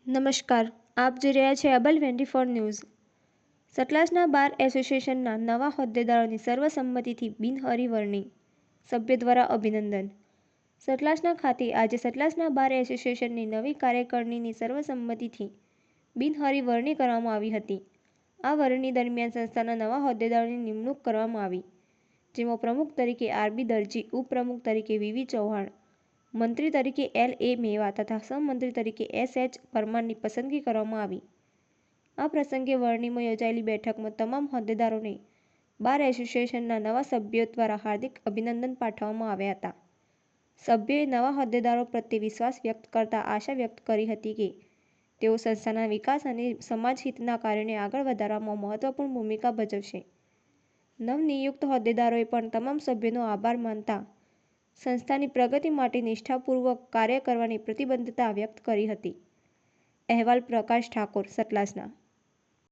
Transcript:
નમસ્કાર, આપ જોઈ રહ્યા છે અબલ 24 ન્યૂઝ। સતલાજના બાર એસોસિએશનના નવા હોદ્દેદારોની સર્વસંમતિથી બિનહરિવરણી સભ્ય દ્વારા અભિનંદન। સતલાજના ખાતે આજે સતલાજના બાર એસોસિએશનની નવી કાર્યકારિણીની સર્વસંમતિથી બિનહરિવરણી કરવામાં આવી હતી। આ વરણી દરમિયાન સંસ્થાના નવા હોદ્દેદારોની નિમણૂક કરવામાં આવી, જેમાં પ્રમુખ તરીકે આર.બી. દરજી, ઉપપ્રમુખ તરીકે વી.વી. ચૌહાણ, મંત્રી તરીકે એલ.એ. મેવા તથા સહમંત્રી તરીકે એસ.એચ. પરમારની પસંદગી કરવામાં આવી। આ પ્રસંગે વરણીમાં યોજાયેલી બેઠકમાં તમામ હોદ્દેદારોને બાર એસોસિએશનના નવા સભ્યો દ્વારા હાર્દિક અભિનંદન પાઠવવામાં આવ્યા હતા। સભ્યોએ નવા હોદ્દેદારો પ્રત્યે વિશ્વાસ વ્યક્ત કરતા આશા વ્યક્ત કરી હતી કે તેઓ સંસ્થાના વિકાસ અને સમાજહિતના કાર્યોને આગળ વધારવામાં મહત્વપૂર્ણ ભૂમિકા ભજવશે। નવનિયુક્ત હોદ્દેદારોએ પણ તમામ સભ્યોનો આભાર માનતા સંસ્થાની પ્રગતિ માટે નિષ્ઠાપૂર્વક કાર્ય કરવાની પ્રતિબદ્ધતા વ્યક્ત કરી હતી। અહેવાલ પ્રકાશ ઠાકોર, સતલાજના।